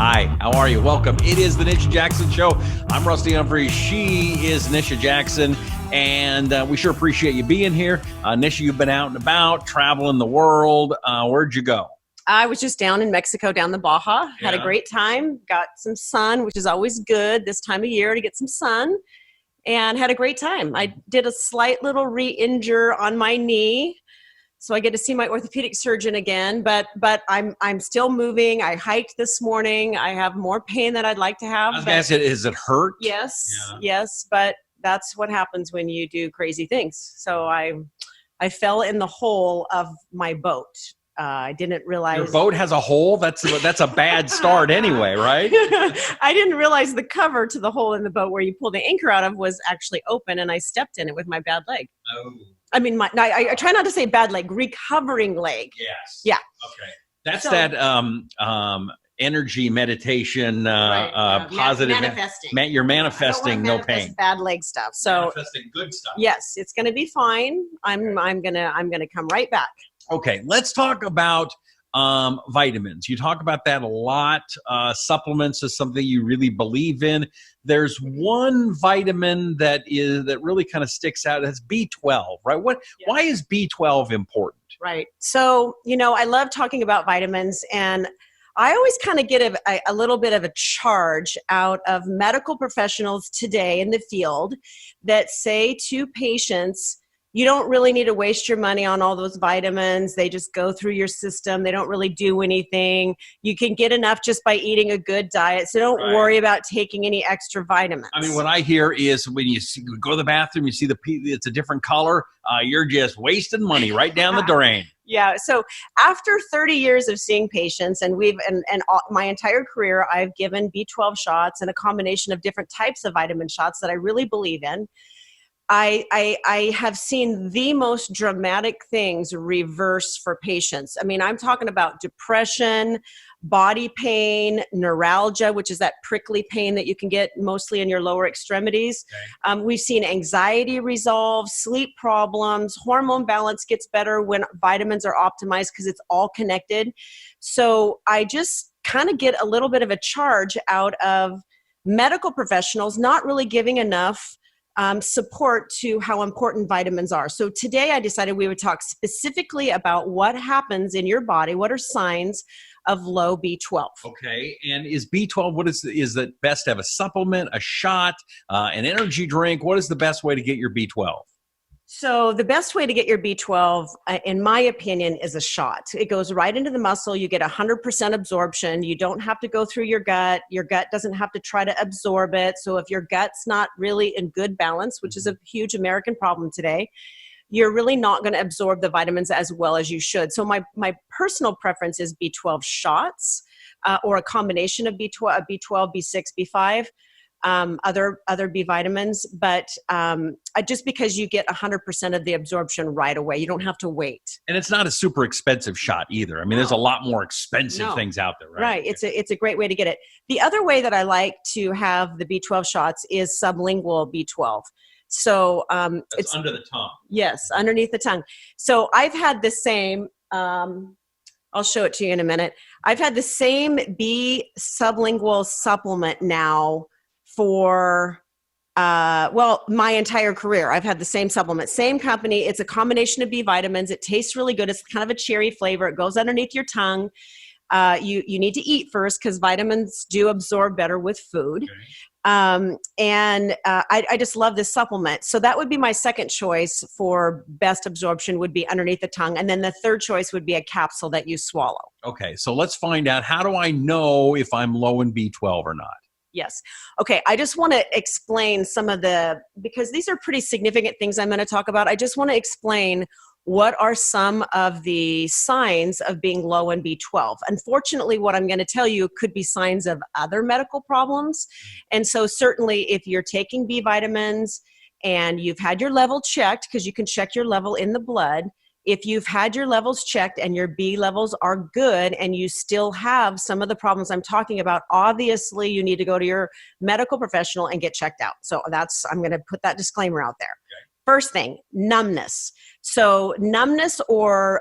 Hi, how are you? Welcome. It is the Nisha Jackson Show. I'm Rusty Humphries. She is Nisha Jackson, and we sure appreciate you being here. Nisha, you've been out and about, traveling the world. Where'd you go? I was just down in Mexico, down the Baja. Had a great time. Got some sun, which is always good this time of year to get some sun, and had a great time. I did a slight little re-injure on my knee, so I get to see my orthopedic surgeon again. But I'm still moving. I hiked this morning. I have more pain than I'd like to have. I was going to say, is it hurt? Yes, yes. But that's what happens when you do crazy things. So I fell in the hole of my boat. I didn't realize your boat has a hole. That's a bad start anyway, right? I didn't realize the cover to the hole in the boat where you pull the anchor out of was actually open, and I stepped in it with my bad leg. Oh, I mean, I try not to say bad leg, recovering leg. yes. Yeah. Okay. That's that energy meditation, positive manifesting. You're manifesting no pain. Bad leg stuff. So manifesting good stuff. yes, it's going to be fine. I'm gonna come right back. Okay, let's talk about vitamins. You talk about that a lot. Supplements is something you really believe in. There's one vitamin that really kind of sticks out. That's B12, right? Why is B12 important? Right. So, I love talking about vitamins, and I always kind of get a little bit of a charge out of medical professionals today in the field that say to patients, you don't really need to waste your money on all those vitamins. They just go through your system. They don't really do anything. You can get enough just by eating a good diet. So don't worry about taking any extra vitamins. I mean, what I hear is when you go to the bathroom, you see it's a different color. You're just wasting money right down the drain. Yeah. So after 30 years of seeing patients, and my entire career, I've given B12 shots and a combination of different types of vitamin shots that I really believe in. I have seen the most dramatic things reverse for patients. I mean, I'm talking about depression, body pain, neuralgia, which is that prickly pain that you can get mostly in your lower extremities. Okay. We've seen anxiety resolve, sleep problems, hormone balance gets better when vitamins are optimized because it's all connected. So I just kind of get a little bit of a charge out of medical professionals not really giving enough support to how important vitamins are. So today I decided we would talk specifically about what happens in your body, what are signs of low B12. Okay, and is B12, is it best to have a supplement, a shot, an energy drink? What is the best way to get your B12? So the best way to get your B12, in my opinion, is a shot. It goes right into the muscle. You get 100% absorption. You don't have to go through your gut. Your gut doesn't have to try to absorb it. So if your gut's not really in good balance, which is a huge American problem today, you're really not going to absorb the vitamins as well as you should. So my personal preference is B12 shots or a combination of B12, B6, B5. Other B vitamins, but just because you get 100% of the absorption right away, you don't have to wait. And it's not a super expensive shot either. I mean, there's a lot more expensive things out there, right? Right. It's a great way to get it. The other way that I like to have the B12 shots is sublingual B12. So it's under the tongue. Yes, underneath the tongue. So I've had the same. I'll show it to you in a minute. I've had the same B sublingual supplement now for my entire career. I've had the same supplement, same company. It's a combination of B vitamins. It tastes really good. It's kind of a cherry flavor. It goes underneath your tongue. You need to eat first because vitamins do absorb better with food. Okay. I just love this supplement. So that would be my second choice for best absorption would be underneath the tongue. And then the third choice would be a capsule that you swallow. Okay. So let's find out, how do I know if I'm low in B12 or not? Yes. Okay. I just want to explain because these are pretty significant things I'm going to talk about. I just want to explain what are some of the signs of being low in B12. Unfortunately, what I'm going to tell you could be signs of other medical problems. And so certainly if you're taking B vitamins and you've had your level checked, because you can check your level in the blood, if you've had your levels checked and your B levels are good and you still have some of the problems I'm talking about, obviously you need to go to your medical professional and get checked out. So I'm going to put that disclaimer out there. First thing, numbness. So numbness or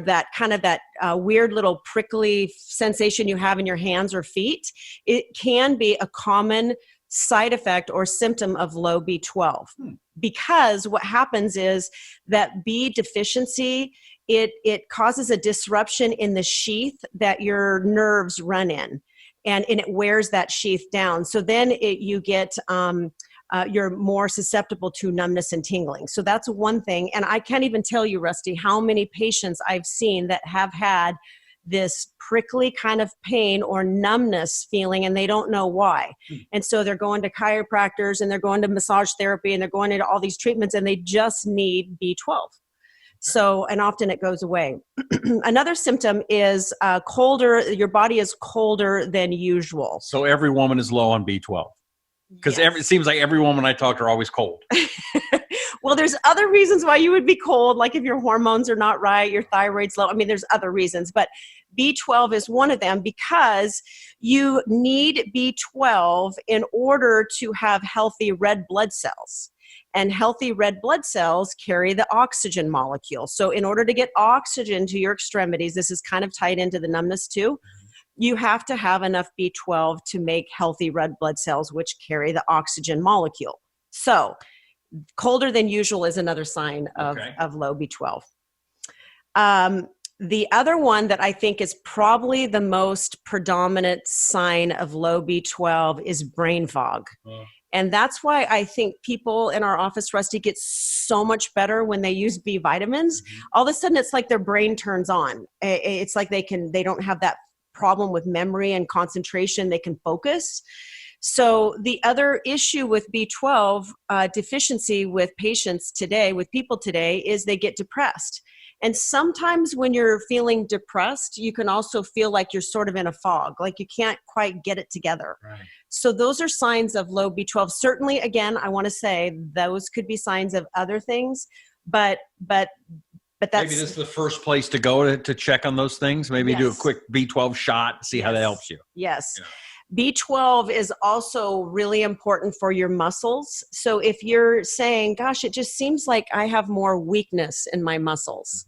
that kind of that weird little prickly sensation you have in your hands or feet, it can be a common side effect or symptom of low B12. Because what happens is that B deficiency, it causes a disruption in the sheath that your nerves run in, and it wears that sheath down. So then you get you're more susceptible to numbness and tingling. So that's one thing. And I can't even tell you, Rusty, how many patients I've seen that have had this prickly kind of pain or numbness feeling, and they don't know why. And so they're going to chiropractors and they're going to massage therapy and they're going into all these treatments, and they just need B12. So, and often it goes away. Another symptom is colder. Your body is colder than usual. So every woman is low on B12. Because it seems like every woman I talk to are always cold. Well, there's other reasons why you would be cold, like if your hormones are not right, your thyroid's low. I mean, there's other reasons, but B12 is one of them, because you need B12 in order to have healthy red blood cells. And healthy red blood cells carry the oxygen molecule. So in order to get oxygen to your extremities, this is kind of tied into the numbness too, you have to have enough B12 to make healthy red blood cells, which carry the oxygen molecule. So colder than usual is another sign of low B12. The other one that I think is probably the most predominant sign of low B12 is brain fog. And that's why I think people in our office, Rusty, get so much better when they use B vitamins. All of a sudden, it's like their brain turns on. It's like they don't have that problem with memory and concentration. They can focus. So the other issue with B12 deficiency with patients today, with people today, is they get depressed. And sometimes when you're feeling depressed, you can also feel like you're sort of in a fog, like you can't quite get it together. Right. So those are signs of low B12. Certainly, again, I want to say those could be signs of other things, but that's, maybe this is the first place to go to check on those things. Maybe do a quick B12 shot, see how that helps you. Yes. B12 is also really important for your muscles. So if you're saying, gosh, it just seems like I have more weakness in my muscles.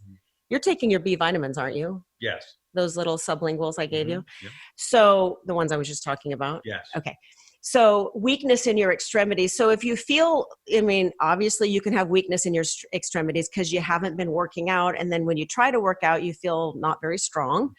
You're taking your B vitamins, aren't you? Yes. Those little sublinguals I gave you. Yep. So the ones I was just talking about. Yes. Okay. So weakness in your extremities. So if you feel, I mean, obviously you can have weakness in your extremities because you haven't been working out. And then when you try to work out, you feel not very strong.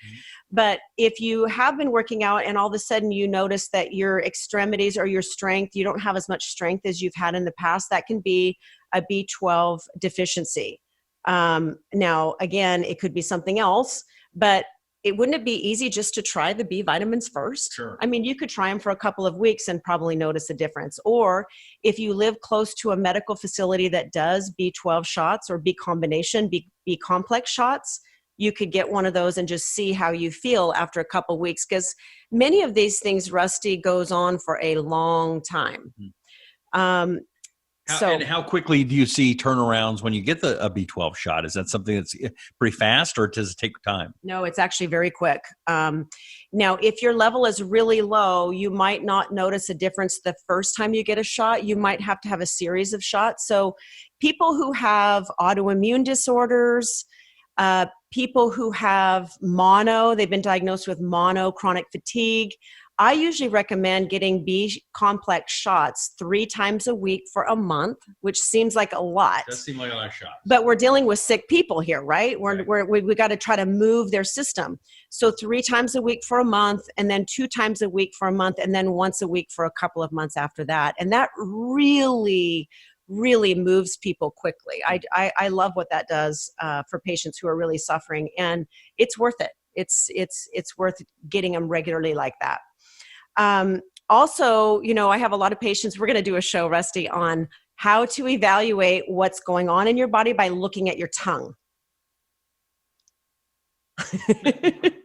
But if you have been working out and all of a sudden you notice that your extremities or your strength, you don't have as much strength as you've had in the past, that can be a B12 deficiency. Now, again, it could be something else, but wouldn't it be easy just to try the B vitamins first? Sure. I mean, you could try them for a couple of weeks and probably notice a difference. Or if you live close to a medical facility that does B12 shots or B combination, B complex shots, you could get one of those and just see how you feel after a couple of weeks. Because many of these things, Rusty, goes on for a long time. And how quickly do you see turnarounds when you get a B12 shot? Is that something that's pretty fast, or does it take time? No, it's actually very quick. Now, if your level is really low, you might not notice a difference the first time you get a shot. You might have to have a series of shots. So people who have autoimmune disorders, people who have they've been diagnosed with mono, chronic fatigue, I usually recommend getting B complex shots 3 times a week for a month, which seems like a lot. Does seem like a lot of shots. But we're dealing with sick people here, right? We got to try to move their system. So 3 times a week for a month, and then 2 times a week for a month, and then once a week for a couple of months after that. And that really moves people quickly. I love what that does for patients who are really suffering, and it's worth it. It's worth getting them regularly like that. Also, I have a lot of patients. We're going to do a show, Rusty, on how to evaluate what's going on in your body by looking at your tongue.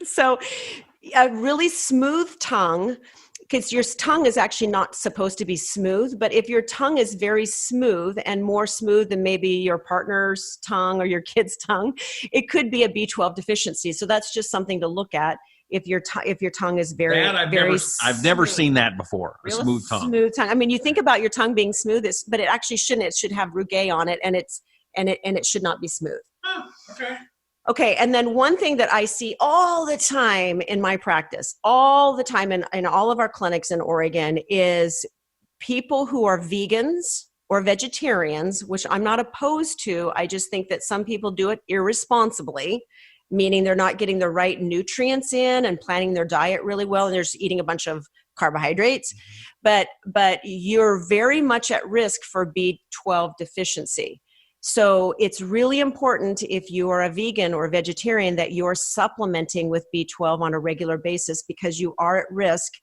So a really smooth tongue, because your tongue is actually not supposed to be smooth, but if your tongue is very smooth and more smooth than maybe your partner's tongue or your kid's tongue, it could be a B12 deficiency. So that's just something to look at. if your tongue is very, That I've never smooth. seen that before. A Real smooth tongue. Smooth tongue. I mean, you think about your tongue being smooth, but it actually shouldn't. It should have rugae on it, and it should not be smooth. Oh, okay. Okay, and then one thing that I see all the time in my practice, all the time in all of our clinics in Oregon, is people who are vegans or vegetarians, which I'm not opposed to. I just think that some people do it irresponsibly, meaning they're not getting the right nutrients in and planning their diet really well, and they're just eating a bunch of carbohydrates. But you're very much at risk for B12 deficiency. So it's really important, if you are a vegan or vegetarian, that you're supplementing with B12 on a regular basis, because you are at risk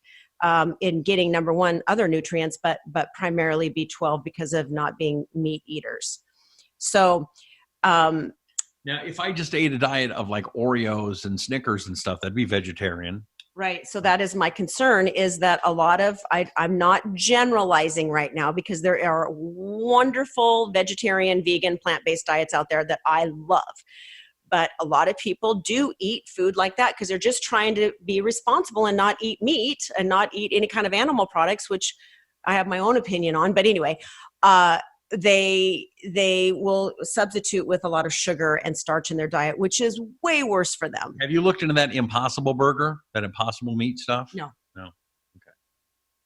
in getting, number one, other nutrients, but primarily B12 because of not being meat eaters. So now, if I just ate a diet of like Oreos and Snickers and stuff, that'd be vegetarian. Right. So that is my concern, is that a lot of, I'm not generalizing right now, because there are wonderful vegetarian, vegan, plant-based diets out there that I love. But a lot of people do eat food like that because they're just trying to be responsible and not eat meat and not eat any kind of animal products, which I have my own opinion on. But anyway, they will substitute with a lot of sugar and starch in their diet, which is way worse for them. Have you looked into that Impossible Burger, that Impossible Meat stuff? No. Okay.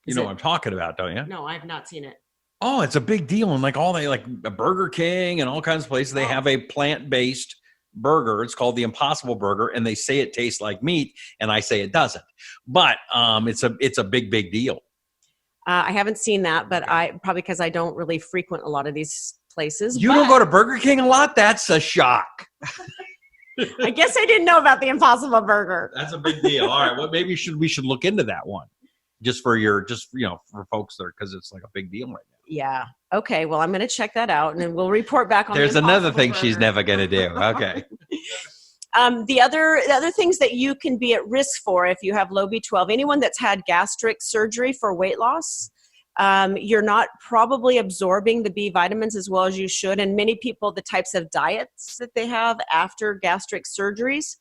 You know what I'm talking about, don't you? No, I've not seen it. Oh, it's a big deal. And like a Burger King and all kinds of places, they have a plant-based burger. It's called the Impossible Burger, and they say it tastes like meat, and I say it doesn't. But it's a big deal. I haven't seen that, but I probably, because I don't really frequent a lot of these places. You don't go to Burger King a lot? That's a shock. I guess I didn't know about the Impossible Burger. That's a big deal. All right. Well, maybe we should look into that one, for folks there, because it's like a big deal right now. Yeah. Okay. Well, I'm going to check that out, and then we'll report back on. There's another thing Burger. she's never going to do. Okay. The other things that you can be at risk for if you have low B12, anyone that's had gastric surgery for weight loss, you're not probably absorbing the B vitamins as well as you should. And many people, the types of diets that they have after gastric surgeries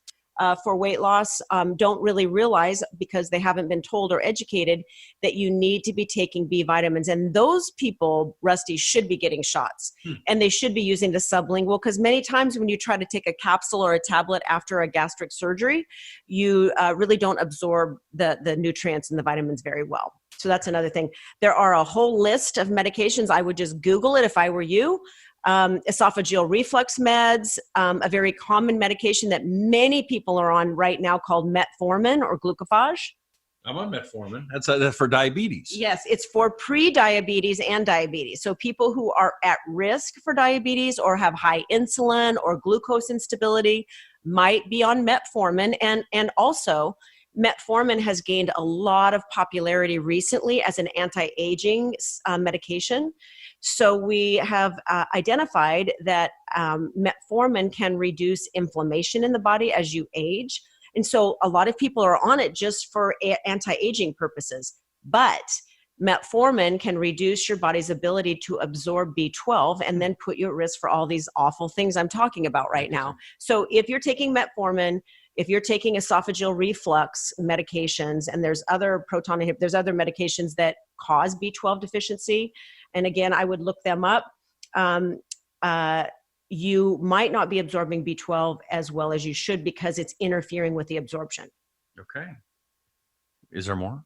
for weight loss don't really realize, because they haven't been told or educated, that you need to be taking B vitamins. And those people, Rusty, should be getting shots. And they should be using the sublingual, because many times when you try to take a capsule or a tablet after a gastric surgery, you really don't absorb the nutrients and the vitamins very well. So that's another thing. There are a whole list of medications. I would just Google it if I were you. Esophageal reflux meds, a very common medication that many people are on right now called metformin or glucophage. I'm on metformin. That's for diabetes. Yes, it's for pre-diabetes and diabetes. So people who are at risk for diabetes or have high insulin or glucose instability might be on metformin. And also, metformin has gained a lot of popularity recently as an anti-aging medication. So we have identified that metformin can reduce inflammation in the body as you age. And so a lot of people are on it just for anti-aging purposes. But metformin can reduce your body's ability to absorb B12 and then put you at risk for all these awful things I'm talking about right now. So if you're taking metformin, if you're taking esophageal reflux medications, and there's other there's other medications that cause B12 deficiency, and again, I would look them up. You might not be absorbing B12 as well as you should, because it's interfering with the absorption. Okay. Is there more?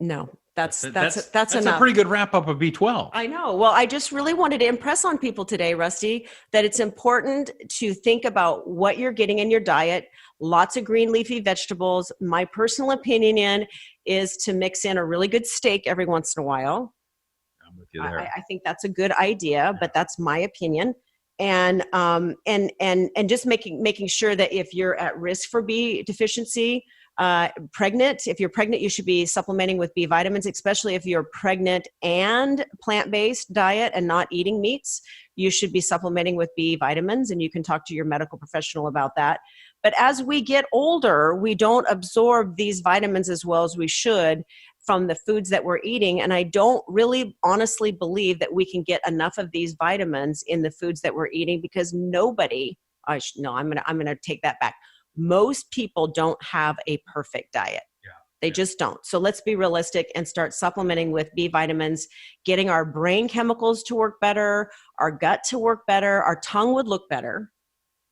No, that's enough. That's a pretty good wrap up of B12. I know. Well, I just really wanted to impress on people today, Rusty, that it's important to think about what you're getting in your diet. Lots of green leafy vegetables. My personal opinion is to mix in a really good steak every once in a while. I'm with you there. I think that's a good idea, but that's my opinion. And just making sure that if you're at risk for B deficiency, if you're pregnant, you should be supplementing with B vitamins, especially if you're pregnant and plant-based diet and not eating meats. You should be supplementing with B vitamins, and you can talk to your medical professional about that. But as we get older, we don't absorb these vitamins as well as we should from the foods that we're eating. And I don't really honestly believe that we can get enough of these vitamins in the foods that we're eating, because I'm going to take that back. most people don't have a perfect diet. They just don't. So let's be realistic and start supplementing with B vitamins, getting our brain chemicals to work better, our gut to work better, our tongue would look better,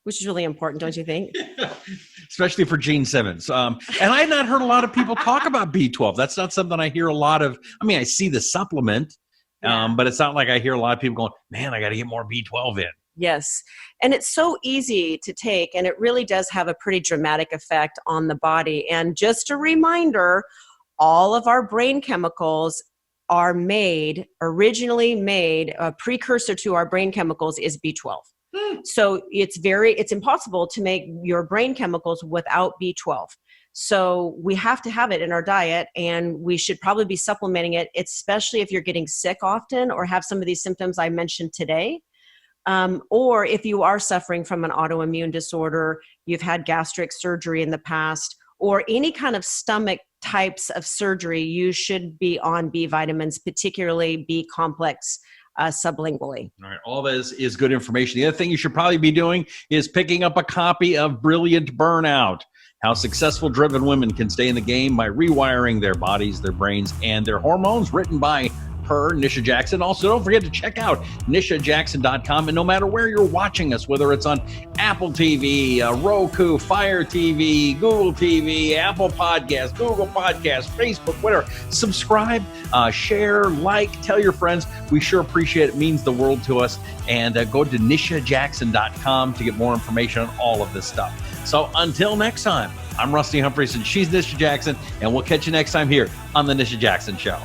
which is really important, don't you think? Especially for Gene Simmons. And I had not heard a lot of people talk about B12. That's not something I hear a lot of. I mean, I see the supplement, but it's not like I hear a lot of people going, man, I got to get more B12 in. Yes. And it's so easy to take, and it really does have a pretty dramatic effect on the body. And just a reminder, all of our brain chemicals are originally made, a precursor to our brain chemicals is B12. So it's impossible to make your brain chemicals without B12. So we have to have it in our diet, and we should probably be supplementing it, especially if you're getting sick often or have some of these symptoms I mentioned today. Or if you are suffering from an autoimmune disorder, you've had gastric surgery in the past, or any kind of stomach types of surgery, you should be on B vitamins, particularly B complex sublingually. All right. All this is good information. The other thing you should probably be doing is picking up a copy of Brilliant Burnout: How Successful Driven Women Can Stay in the Game by Rewiring Their Bodies, Their Brains, and Their Hormones, written by her, Nisha Jackson. Also, don't forget to check out nishajackson.com. And no matter where you're watching us, whether it's on Apple TV, Roku, Fire TV, Google TV, Apple Podcasts, Google Podcasts, Facebook, whatever, subscribe, share, like, tell your friends. We sure appreciate it. It means the world to us. And go to nishajackson.com to get more information on all of this stuff. So until next time, I'm Rusty Humphries and she's Nisha Jackson, and we'll catch you next time here on The Nisha Jackson Show.